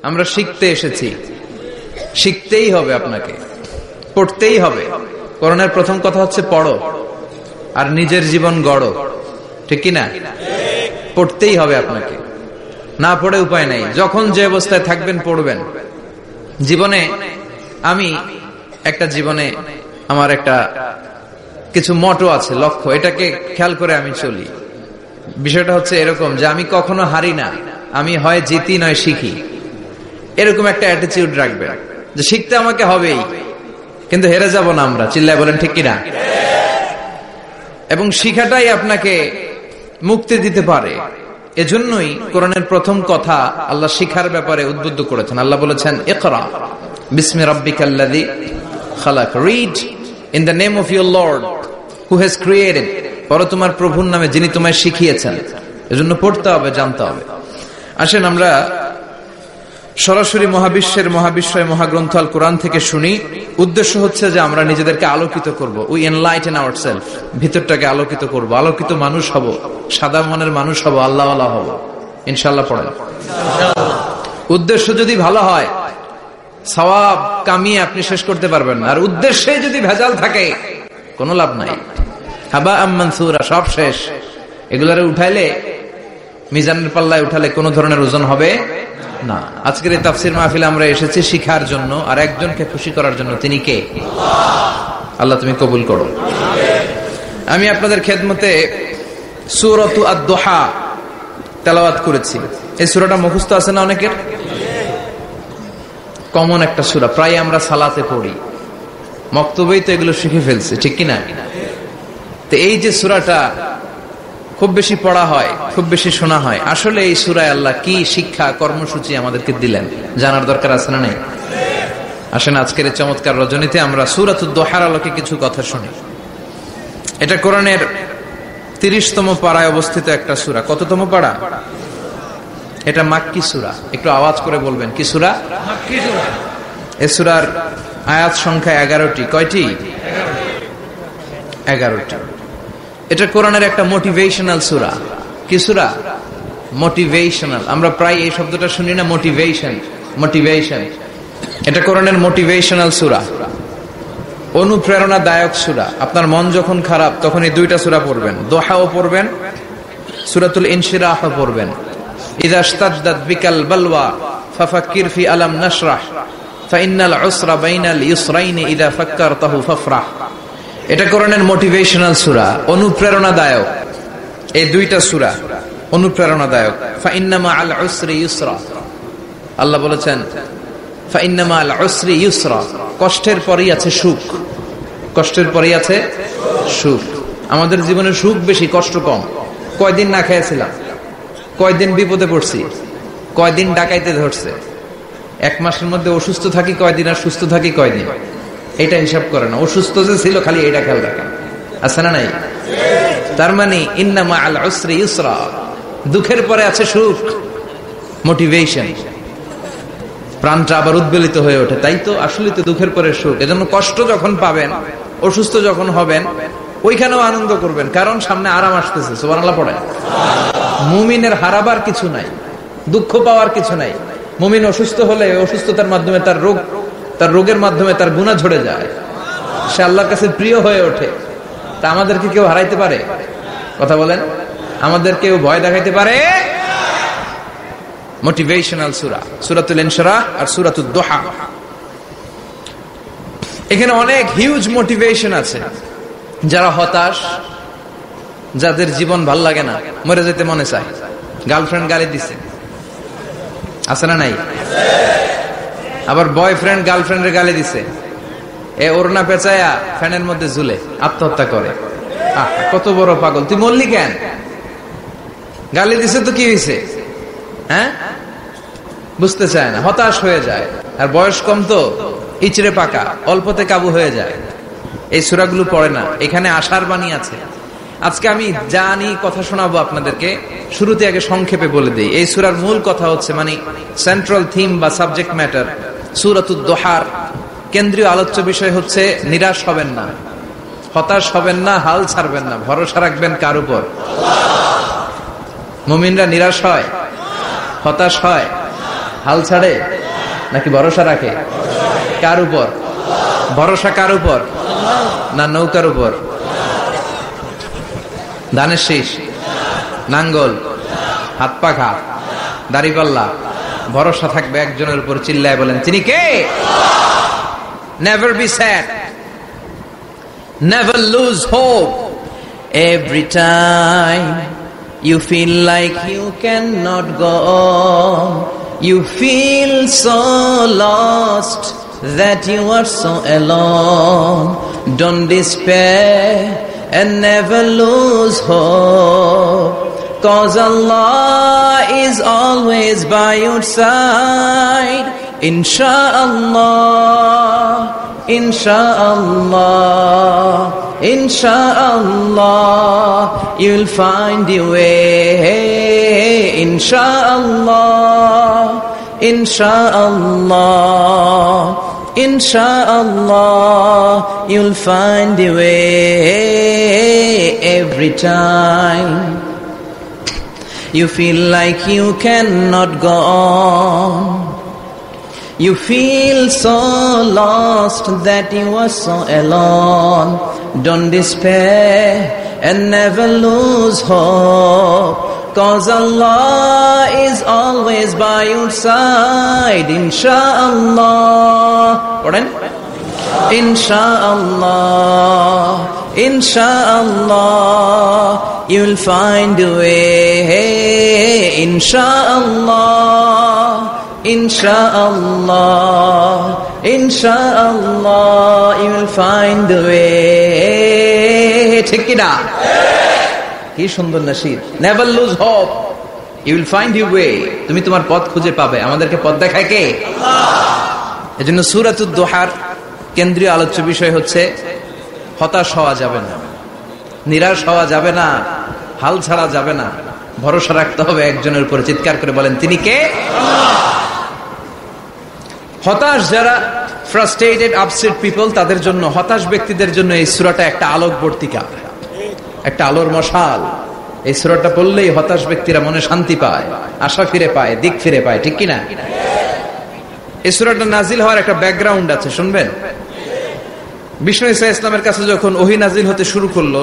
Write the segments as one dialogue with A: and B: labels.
A: আমরা শিখতে এসেছি, শিখতেই হবে, আপনাকে পড়তেই হবে। কোরআনের প্রথম কথা হচ্ছে পড়ো আর নিজের জীবন গড়ো, ঠিক কিনা? পড়তেই হবে আপনাকে, না পড়ে উপায় নাই। যখন যে অবস্থায় থাকবেন পড়বেন। জীবনে আমি আমার একটা কিছু মটো আছে, লক্ষ্য, এটাকে খেয়াল করে আমি চলি। বিষয়টা হচ্ছে এরকম যে আমি কখনো হারি না, আমি হয় জিতি নয় শিখি, এরকম একটা অ্যাটিটিউড রাখবেন যে শিখতে আমাকে হবেই, কিন্তু হেরে যাব না আমরা। চিল্লায় বলেন ঠিক কিনা? এবং শিখাটাই আপনাকে মুক্তি দিতে পারে। এজন্যই কোরআনের প্রথম কথা আল্লাহ শিখার ব্যাপারে উদ্বুদ্ধ করেছেন। আল্লাহ বলেছেন, ইকরা বিসমি রাব্বিকাল্লাযী খালাক, read in the name of your lord who has created, পড়ো তোমার প্রভুর নামে যিনি তোমায় শিখিয়েছেন। এজন্য পড়তে হবে, জানতে হবে। আসেন আমরা সরাসরি মহাবিশ্বয় মহাগ্রন্থ আল কোরআন থেকে শুনি। উদ্দেশ্য হচ্ছে যে আমরা নিজেদেরকে আলোকিত করব, উই এনলাইটেন আওয়ারসেলফ, ভিতরটাকে আলোকিত করব, আলোকিত মানুষ হব, সাদা মনের মানুষ হব, আল্লাহওয়ালা হব ইনশাআল্লাহ। পড়েন। উদ্দেশ্য যদি ভালো হয় সওয়াব কামিয়ে আপনি শেষ করতে পারবেন, আর উদ্দেশ্যে যদি ভেজাল থাকে কোনো লাভ নাই। হাবা মানসুরা, সব শেষ। এগুলারে উঠাইলে, মিজানের পাল্লায় উঠালে কোনো ধরনের ওজন হবে না। আজকের এই তাফসীর মাহফিলে আমরা এসেছি শিখার জন্য আর একজনকে খুশি করার জন্য। তিনি কে? আল্লাহ তুমি কবুল করো। আমি আপনাদের খেদমতে সূরাতু আদ-দুহা তেলাওয়াত করেছি। এই সূরাটা মুখস্থ আছে না অনেকের? কমন একটা সূরা, প্রায় আমরা সালাতে পড়ি, মক্তবেই তো এগুলো শিখে ফেলছি, ঠিক কিনা? তো এই যে সূরাটা খুব বেশি পড়া হয়, খুব বেশি শোনা হয়, আসলে এই সূরায় আল্লাহ কি শিক্ষা কর্মসূচি আমাদেরকে দিলেন জানার দরকার আছে না নাই? আসেন আজকের এই চমৎকার রজনীতে আমরা সূরাতুদ দুহার আলোকে কিছু কথা শুনি। এটা কোরআনের 30তম পারায় অবস্থিত একটা সূরা। কততম পারা? এটা মাক্কি সূরা। একটু আওয়াজ করে বলবেন, কি সূরা? মাক্কি সূরা। এই সূরার আয়াত সংখ্যা 11টি। কয়টি? 11টি। এটা কোরআনের একটা মোটিভেশনাল সূরা। কি সূরা? মোটিভেশনাল। আমরা প্রায় এই শব্দটা শুনি না, মোটিভেশন। এটা কোরআনের মোটিভেশনাল সূরা, অনুপ্রেরণাদায়ক সূরা। আপনার মন যখন খারাপ তখন এই দুইটা সূরা পড়বেন, দোহাও পড়বেন, সূরাতুল ইনশিরাহ পড়বেন। ইযা ইশতাদ্দাত বিকাল বালওয়া ফাফাক্কির ফি আলাম নাশরাহ ফাইন্নাল উসরা বাইনাল ইউসরাইনি ইযা ফাক্কারতাহু ফাফরাহ। এটা কোরআনের মোটিভেশনাল সূরা, অনুপ্রেরণাদায়ক। এই দুইটা সূরা অনুপ্রেরণাদায়ক। ফাইন্নামা আল উসরি ইউসরা, আল্লাহ বলেছেন ফাইন্নামা আল উসরি ইউসরা, কষ্টের পরেই আছে সুখ, কষ্টের পরেই আছে সুখ। আমাদের জীবনে সুখ বেশি, কষ্ট কম। কয়দিন না খেয়েছিলাম, কয়দিন বিপদে পড়ছি, কয়দিন ডাকাইতে ধরছে, এক মাসের মধ্যে অসুস্থ থাকি কয়দিন আর সুস্থ থাকি কয়দিন, এটা হিসাব করে না। অসুস্থ যে ছিল খালি এটা খেয়াল রাখেন, আছে না নাই? তার মানে ইন্নামা আল উসরি ইউসরা, দুঃখের পরে আছে সুখ, মোটিভেশন। প্রাণটা আবার উদ্বেলিত হয়ে ওঠে, তাই তো আসলে তো দুঃখের পরে সুখ। এজন্য কষ্ট যখন পাবেন, অসুস্থ যখন হবেন, ওইখানেও আনন্দ করবেন, কারণ সামনে আরাম আসতেছে। সুবহানাল্লাহ পড়ে। মুমিনের হারাবার কিছু নাই, দুঃখ পাওয়ার কিছু নাই। মুমিন অসুস্থ হলে অসুস্থতার মাধ্যমে তার রোগের মাধ্যমে তার গুনাহ ঝরে যায়, সে আল্লাহর কাছে প্রিয় হয়ে ওঠে। তা আমাদেরকে কেউ হারাইতে পারে? কথা বলেন, আমাদের কেউ ভয় দেখাইতে পারে? মোটিভেশনাল সূরা, সূরাতুল ইনশিরাহ আর সূরাতুদ দুহা। এখানে অনেক হিউজ মোটিভেশন আছে। যারা হতাশ, যাদের জীবন ভাল লাগে না, মরে যেতে মনে চায়, গার্লফ্রেন্ড গালি দিছে, আছে না নাই? আবার বয়ফ্রেন্ড গার্লফ্রেন্ডের গালি দিছে, ওড়না পেঁচায়া ফ্যানের মধ্যে ঝুলে আত্মহত্যা করে। কত বড় পাগল তুই, মরলি কেন? গালি দিছে তো কি হয়েছে? হ্যাঁ, বুঝতে চায় না, হতাশ হয়ে যায়। আর বয়স কম তো, ইচড়ে পাকা, অল্পতে কাবু হয়ে যায়। এই সূরাগুলো পড়ে না। এখানে আশার বাণী আছে। আজকে আমি জানি কথা শোনাবো আপনাদেরকে, শুরুতে আগে সংক্ষেপে বলে দিই। এই সূরার মূল কথা হচ্ছে, মানে সেন্ট্রাল থিম বা সাবজেক্ট ম্যাটার, সূরাতুদ দুহার কেন্দ্রীয় আলোচ্য বিষয় হচ্ছে নিরাশ হবেন না, হতাশ হবেন না, হাল ছাড়বেন না, ভরসা রাখবেন কার উপর? মুমিনরা নিরাশ হয়, হতাশ হয়, হাল ছাড়ে নাকি ভরসা রাখে? কার উপর ভরসা? কার উপর? না নৌকার উপর? ধানের শীষ, নাঙ্গল, হাত পাখা, দাড়িপাল্লা, ভরসা থাকবে একজনের উপর। চিল্লায় বলেন তিনি কে? Never be sad, never lose hope. Every time you feel like you cannot go on, you feel so lost that you are so alone. Don't despair and never lose hope, 'cause Allah is always by your side. Insha'Allah, Insha'Allah, Insha'Allah, you'll find your way. Insha'Allah, Insha'Allah, Insha'Allah, you'll find your way. Every time you feel like you cannot go on, you feel so lost that you are so alone. Don't despair and never lose hope, 'cause Allah is always by your side. Insha'Allah, Insha'Allah, Insha'Allah, you'll find a way. Insha'Allah, Insha'Allah, Insha'Allah, you'll find a way. ঠিক কি না? কি সুন্দর nasheed. Never lose hope, you will find your way. তুমি তোমার পথ খুঁজে পাবে। আমাদেরকে পথ দেখায় কে? আল্লাহ। এজন্য সূরাতুদ দুহার কেন্দ্রীয় আলোচ্য বিষয় হচ্ছে হতাশ হওয়া যাবে না, নিরাশ হওয়া যাবে না, হাল ছাড়া যাবে না, ভরসা রাখতে হবে একজনের উপর। চিৎকার করে বলেন তিনি কে? আল্লাহ। হতাশ যারা, ফ্রাস্ট্রেটেড আপসেট পিপল, তাদের জন্য, হতাশ ব্যক্তিদের জন্য এই সূরাটা একটা আলোকবর্তিকা, একটা আলোর মশাল। এই সূরাটা পড়লেই হতাশ ব্যক্তিরা মনে শান্তি পায়, আশা ফিরে পায়, দিক ফিরে পায়। ঠিক কিনা? এই সূরাটা নাজিল হওয়ার একটা ব্যাকগ্রাউন্ড আছে, শুনবেন। বিষ্ণু ঈসা ইসলামের কাছে যখন ওহী নাজিল হতে শুরু করলো,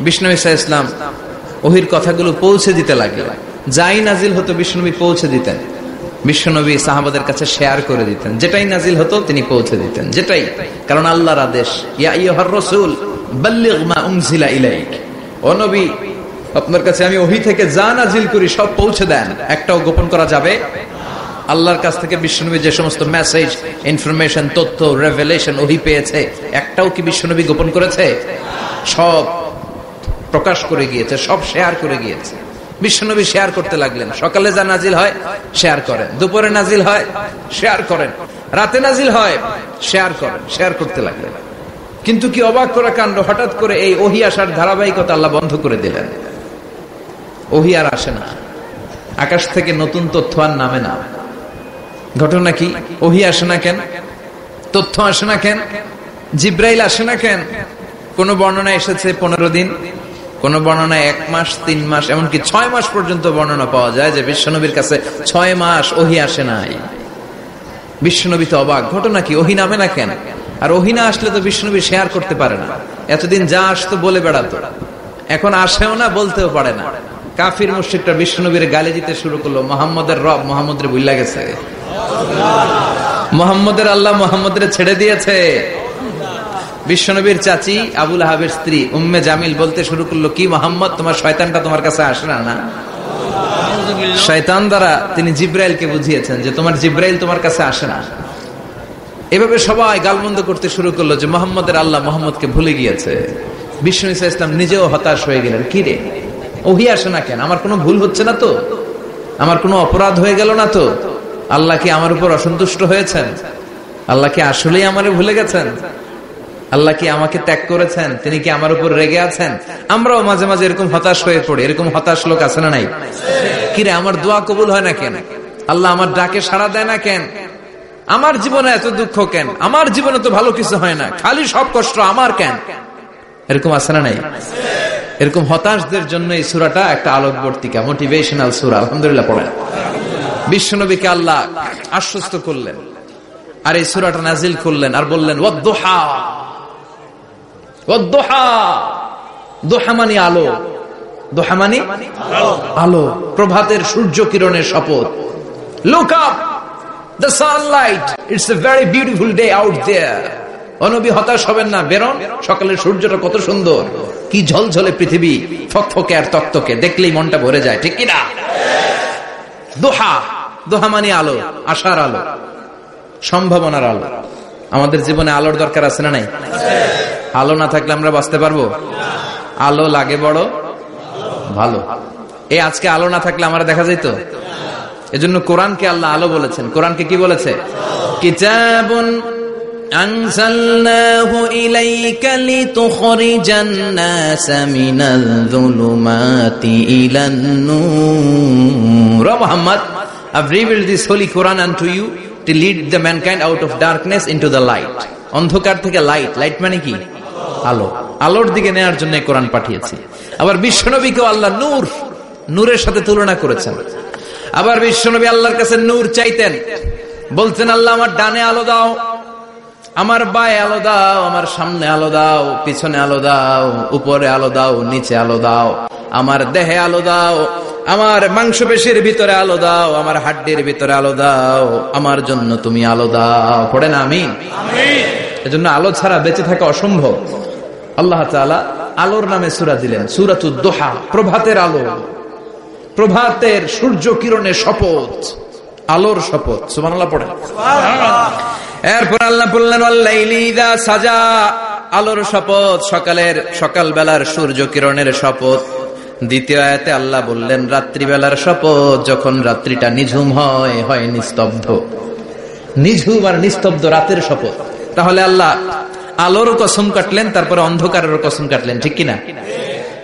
A: বিষ্ণু ঈসা ইসলাম ওহীর কথাগুলো পৌঁছে দিতে লাগলেন। যাই নাজিল হতো বিষ্ণুনবী পৌঁছে দিতেন। বিশ্বনবী সাহাবাদের কাছে শেয়ার করে দিতেন, যেটাই নাজিল হতো তিনি পৌঁছে দিতেন, যেটাই, কারণ আল্লাহর আদেশ। ইয়া আইয়ুহার রাসূল বাল্লিগ মা উনজিলা ইলাইক, ও নবী আপনার কাছে আমি ওহী থেকে যা নাজিল করি সব পৌঁছে দেন, একটাও গোপন করা যাবে। আল্লাহর কাছ থেকে বিশ্বনবী যে সমস্ত মেসেজ, ইনফরমেশন, তথ্য, রেভেলেশন ওহী পেয়েছে, একটাও কি বিশ্বনবী গোপন করেছে? সব প্রকাশ করে গিয়েছে, সব শেয়ার করে গিয়েছে। বিশ্বনবী শেয়ার করতে লাগলেন। সকালে যা নাজিল হয় শেয়ার করেন, দুপুরে নাজিল হয় শেয়ার করেন, রাতে নাজিল হয় শেয়ার করেন, শেয়ার করতে লাগলেন। কিন্তু কি অবাক করা কাণ্ড, হঠাৎ করে এই ওহী আসার ধারাবাহিকতা আল্লাহ বন্ধ করে দিলেন। ওহী আর আসে না, আকাশ থেকে নতুন তথ্য আর নামে না। ঘটনা কি? ওহী আসে না কেন? তথ্য আসে না কেন? জিব্রাইল আসে না কেন? কোন বর্ণনায় এসেছে 15 দিন, কোন বর্ণনায় 1 মাস, 3 মাস, এমনকি 6 মাস পর্যন্ত বর্ণনা পাওয়া যায় যে বিশ্বনবীর কাছে 6 মাস ওহী আসে নাই। বিশ্বনবী তো অবাক, ঘটনা কি? ওহী নামে না কেন? আর ওহী না আসলে তো বিশ্বনবী শেয়ার করতে পারে না। এতদিন যা আসতো বলে বেড়াতো, এখন আসেও না, বলতেও পারে না। কাফির মুশরিকরা বিশ্বনবীর গালি দিতে শুরু করলো, মুহাম্মদের রব মুহাম্মদরে ভুইলা গেছে, মুহাম্মদের আল্লাহ মুহাম্মদরে ছেড়ে দিয়েছে। বিশ্বনবীর চাচি আবু লাহাবের স্ত্রী উম্মে জামিল বলতে শুরু করলো, কি মুহাম্মদ, তোমার শয়তানটা তোমার কাছে আসে না? না, শয়তান দ্বারা তিনি জিব্রাইলকে বুঝিয়েছেন যে তোমার জিব্রাইল তোমার কাছে আসে না। এভাবে সবাই গালমন্দ করতে শুরু করলো যে মুহাম্মদের আল্লাহ মুহাম্মদকে ভুলে গিয়েছে। বিষ্ণু ঈসা ইসলাম নিজেও হতাশ হয়ে গেলেন। কি রে, ওহী আসে না কেন? আমার কোনো ভুল হচ্ছে না তো? আমার কোনো অপরাধ হয়ে গেল না তো? আল্লাহ কি আমার উপর অসন্তুষ্ট হয়েছেন? আল্লাহ কি আসলেই আমারে ভুলে গেছেন? আল্লাহ কি আমাকে ত্যাগ করেছেন? তিনি কি আমার উপর রেগে আছেন? আমরাও মাঝে মাঝে এরকম হতাশ হয়ে পড়ি। এরকম হতাশ লোক আছে না নাই? কিরে, আমার দোয়া কবুল হয় না কেন? আল্লাহ আমার ডাকে সাড়া দেয় না কেন? আমার জীবনে এত দুঃখ কেন? আমার জীবনে তো ভালো কিছু হয় না, খালি সব কষ্ট আমার কেন? এরকম আছে না নাই? এরকম হতাশদের জন্য এই সূরাটা একটা আলোকবর্তিকা, মোটিভেশনাল সূরা। আলহামদুলিল্লাহ পড়েন। বিশ্বনবীকে আল্লাহ আশ্বস্ত করলেন, আর এই সূরাটা নাজিল করলেন, আর বললেন ওয়াদ-দুহা, ওয়াদ-দুহা, দুহা মানে আলো, দুহা মানে আলো, প্রভাতের সূর্য কিরণের শপথ। Look up, the sunlight, it's a very beautiful day out there. ও নবী হতাশ হবেন না, বেরোন, সকালের সূর্যটা কত সুন্দর, কি ঝলঝলে পৃথিবী, ফকফকে আর তকতকে, দেখলেই মনটা ভরে যায়, ঠিক কিনা? দুহা, দুহা মানে আলো, আশার আলো, সম্ভাবনার আলো। আমাদের জীবনে আলোর দরকার আছে না নাই? আলো না থাকলে আমরা বাঁচতে পারবো? আলো লাগে বড় ভালো। এই আজকে আলো না থাকলে আমরা দেখা যেত। এজন্য কোরআনকে আল্লাহ আলো বলেছেন। কোরআনকে কি বলেছে? কিতাবুন আনজালনাহু ইলাইকা লিতুখরিজান নাসা মিনাল যুলুমাতি ইলান নূর। Muhammad, I've revealed this holy Quran unto you to lead the mankind out of darkness into the light. অন্ধকার থেকে লাইট, লাইট মানে কি? আলো, আলোর দিকে নেওয়ার জন্য কোরআন পাঠিয়েছি। আবার বিশ্বনবীকেও আল্লাহ নূর, নূরের সাথে তুলনা করেছেন। আবার বিশ্বনবী আল্লাহর কাছে নূর চাইতেন, বলতেন আল্লাহ আমার ডানে আলো দাও, আমার বায়ে আলো দাও, আমার সামনে আলো দাও, পিছনে আলো দাও, উপরে আলো দাও, নিচে আলো দাও, আমার দেহে আলো দাও, আমার মাংসপেশির ভিতরে আলো দাও, আমার হাড্ডির ভিতরে আলো দাও, আমার জন্য তুমি আলো দাও। পড়ে না আমিন? এজন্য আলো ছাড়া বেঁচে থাকা অসম্ভব। আল্লাহ তাআলা আলোর নামে সূরা দিলেন, সূরাতুদ দুহা, প্রভাতের আলো, প্রভাতের সূর্য কিরণের শপথ, আলোর শপথ। সুবহানাল্লাহ পড়েন। এরপর আল্লাহ বললেন ওয়াল-লাইলি ইযা সাজা, আলোর শপথ, সকালের, সকাল বেলার সূর্য কিরণের শপথ। দ্বিতীয় আয়াতে আল্লাহ বললেন রাত্রিবেলার শপথ, যখন রাত্রিটা নিঝুম হয়, হয় নিস্তব্ধ, নিঝুম আর নিস্তব্ধ রাতের শপথ। তাহলে আল্লাহ আলোর কসম কাটলেন, তারপরে অন্ধকারের কসম কাটলেন, ঠিক কিনা?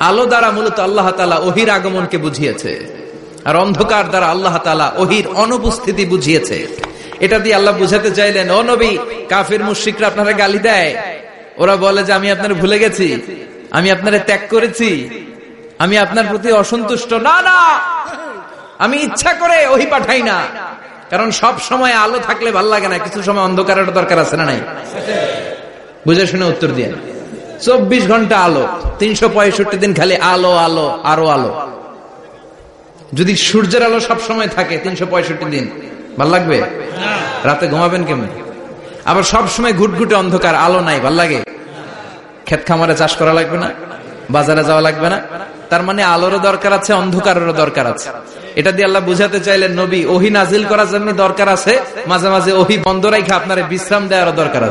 A: আলো দ্বারা মূলত আল্লাহ তাআলা ওহির আগমনকে বুঝিয়েছে, আর অন্ধকার দ্বারা আল্লাহ তাআলা ওহির অনুপস্থিতি বুঝিয়েছে। এটা দিয়ে আল্লাহ বুঝাতে চাইলেন, ও নবী, কাফির মুশরিকরা আপনারা গালি দেয়, ওরা বলে যে আমি আপনার ভুলে গেছি, আমি আপনারে ত্যাগ করেছি, আমি আপনার প্রতি অসন্তুষ্ট। না না, আমি ইচ্ছা করে ওহি পাঠাই না, কারণ সব সময় আলো থাকলে ভাল লাগে না, কিছু সময় অন্ধকারের দরকার আছে না নাই? বুঝে শুনে উত্তর দিয়ে। 24 ঘন্টা আলো, 365 দিন খালি আলো, আলো, আরো আলো। যদি সূর্যের আলো সব সময় থাকে 365 দিন, ভাল লাগবে? রাতে ঘুমাবেন কেমন? আবার সব সময় ঘুটঘুটে অন্ধকার, আলো নাই, ভাল লাগে? ক্ষেত খামারে চাষ করা লাগবে না, বাজারে যাওয়া লাগবে না। তার মানে আলোরও দরকার আছে, অন্ধকারেরও দরকার আছে। এটা দিয়ে আল্লাহ বুঝাতে চাইলেন নবী ওহি নাজিল করার জন্য দরকার আছে, মাঝে মাঝে ওহি বন্ধ রাখা আপনার বিশ্রাম দেওয়ারও দরকার আছে।